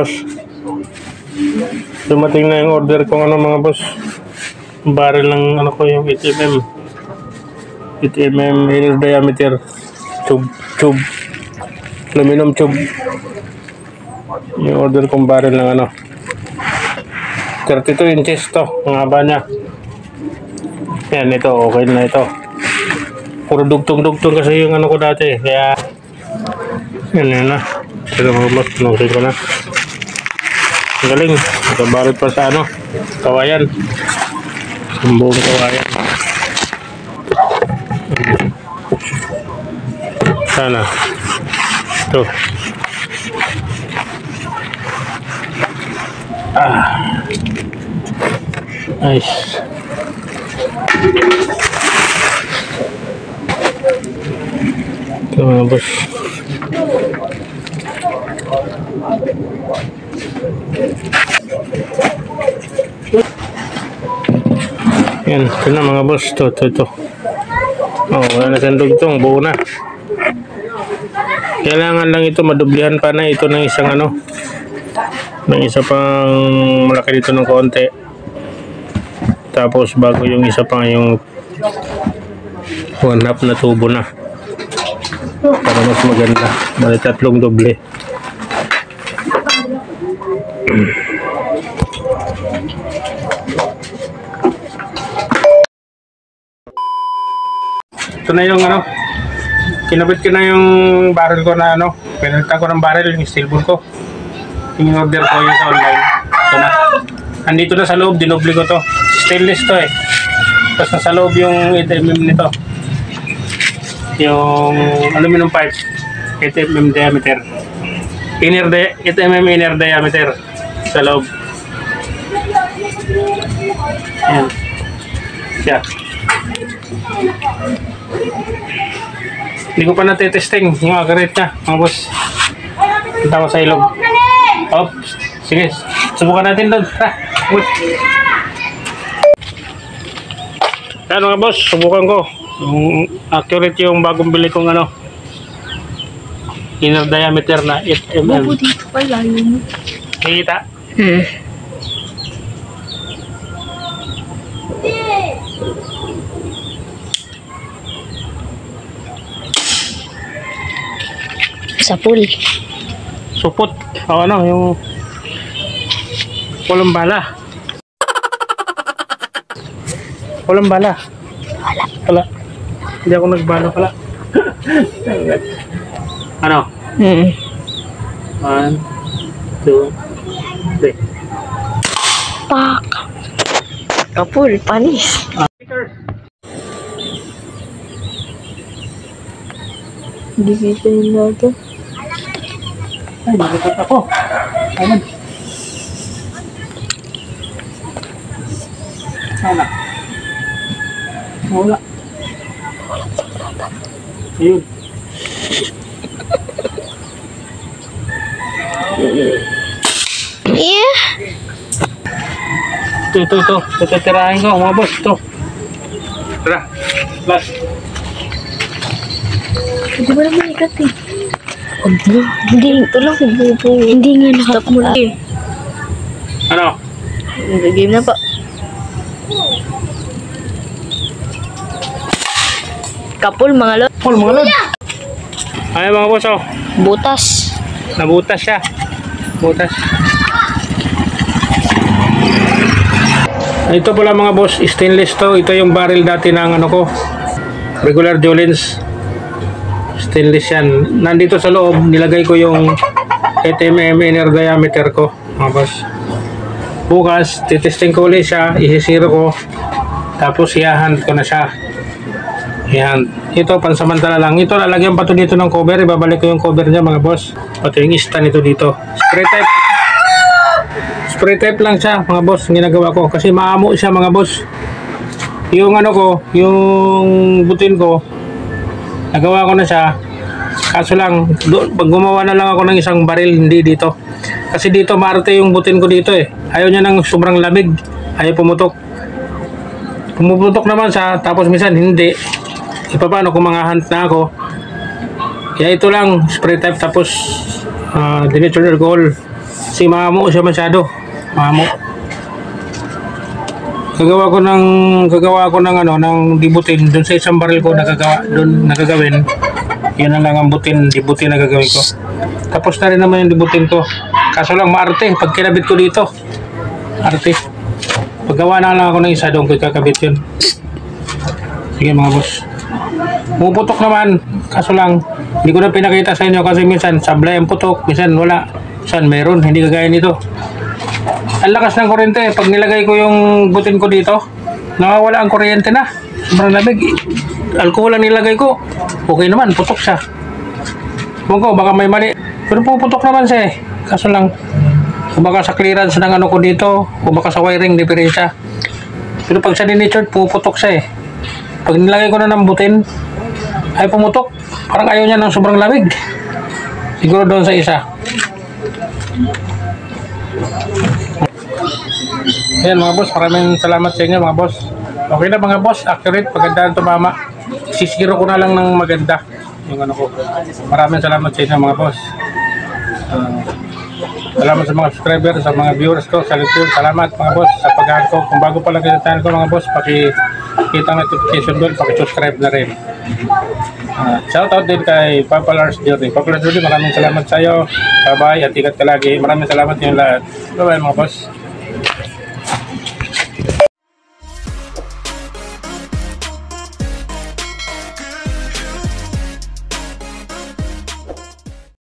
boss. Dumating na yung order kong ano mga boss. Barrel ng ano ko yung 8mm. 8mm inner diameter tube. Aluminum tube. Yung order kong barrel ng ano. 32 inches to. Ang haba niya. Yan, ito. Okay na ito. Puro dugtong-dugtong kasi yung ano ko dati. Kaya, yan na. Pero mga boss, pinusin ko na. Ang galing. Nakabarit pa sa ano. Kawayan. Ang buong kawayan. Sana. Ito. Nice. Ito mga boss. Yan, ito na mga boss. Ito. Oh, wala na siyang dugtong. Buo na. Kailangan lang ito madublihan pa na ito ng isang ano. Ng isa pang malaki dito ng konti. Tapos bago yung isa pang yung 1/2 na tubo na. Para mas maganda. Bali 3 doble. Ito na yung ano. Kinabit ko na yung barrel ko na ano. Pinalitan ko ng barrel yung steel ball ko. Yung order ko yung sa online. Ito na. Andito na sa loob. Dinobli ko to. Stainless to eh. Tapos nasa loob yung 8mm nito. Yung aluminum pipe. 8mm diameter. 8mm inner diameter. Sa loob. Ayan. Siya. Hindi ko pa natetesting yung agarate niya, mga boss. Punta ko sa ilog. Oh, sige. Subukan natin doon. Yan mga boss, subukan ko. Yung accurate yung bagong bili kong ano. Inner diameter na 8mm. Bubo dito pala yun. Nakikita? Sa pool. Supot. O ano, yung walang bala. Walang bala. Wala. Hindi ako nagbala pala. Ano? 1, 2, 3. Pak. Kapul, panis. Hindi kita yun natin. Ay, nalipat ako. Ayan. Sana. Wala. Ayun. Yeah. Ito. Titirahin ko, mga boss. Ito. Tara. Last. Hindi ba naman ikat eh? Hindi, ito lang. Hindi nga nakatap mo lang. Ano? Game na pa. Kapul, mga lod. Kapul, mga lod. Ay, mga boss, oh. Butas. Nabutas siya. Butas. Ito pala mga boss, stainless to. Ito yung barrel dati ng ano ko. Regular Jolens. Stainless yan. Nandito sa loob, nilagay ko yung 8mm inner diameter ko, mga boss. Bukas, titesting ko ulit siya, isisiro ko, tapos i-hand ko na siya. Yan. Ito, pansamantala lang. Ito, lalagyan pa to dito ng cover. Ibabalik ko yung cover niya, mga boss. Pati yung stand ito dito. Spray type. Spray type lang siya, mga boss, yung ginagawa ko. Kasi maamo siya, mga boss. Yung ano ko, yung butin ko, nagawa ko na siya. Kaso lang, pag gumawa na lang ako ng isang baril, hindi dito. Kasi dito, maarte yung butin ko dito eh. Ayaw niya ng sobrang lamig. Ayaw pumutok. Pumuputok naman siya, tapos minsan hindi. Paano kung mga hunt na ako. Kaya ito lang, spray type tapos denatured alcohol. Si mamo siya masyado. Mamo. Gagawa ko ng ano, ng dibutin doon sa isang baril ko nagagawin. Yun na lang ang dibutin na gagawin ko. Tapos na rin naman yung dibutin ko. Kaso lang maarte pag kinabit ko dito. Arte. Paggawa na lang ako ng isa doon ko kakabit yun. Sige mga boss. Puputok naman. Kaso lang hindi ko na pinakita sa inyo kasi minsan sablay ang putok, minsan wala. Minsan meron, hindi kagaya nito. Ang lakas ng kuryente. Pag nilagay ko yung butin ko dito, nawawala ang kuryente na. Sobrang lamig. Alcohol ang nilagay ko. Okay naman, putok siya. Kung ko, baka may mali. Pero puputok naman siya eh. Kaso lang, kung baka sa clearance ng ano ko dito, kung baka sa wiring, diferensya. Pero pag sa dinichard, puputok siya eh. Pag nilagay ko na ng butin, ay pumutok. Parang ayaw niya ng sobrang lamig. Siguro doon sa isa. Ayan mga boss, maraming salamat sa inyo mga boss. Okay na mga boss, accurate, pagandaan tumama. Sisiro ko na lang ng maganda yung ano ko. Maraming salamat sa inyo mga boss. Salamat sa mga subscriber, sa mga viewers ko, sa YouTube. Salamat mga boss sa pag-add ko. Kung bago pa lang sa channel ko mga boss, pakikita ang notification bell, pakisubscribe na rin. Shoutout din kay Papa Lars Journey. Papa Lars Journey, maraming salamat sa iyo. Bye-bye at ingat ka lagi. Maraming salamat sa inyo lahat. Bye-bye mga boss.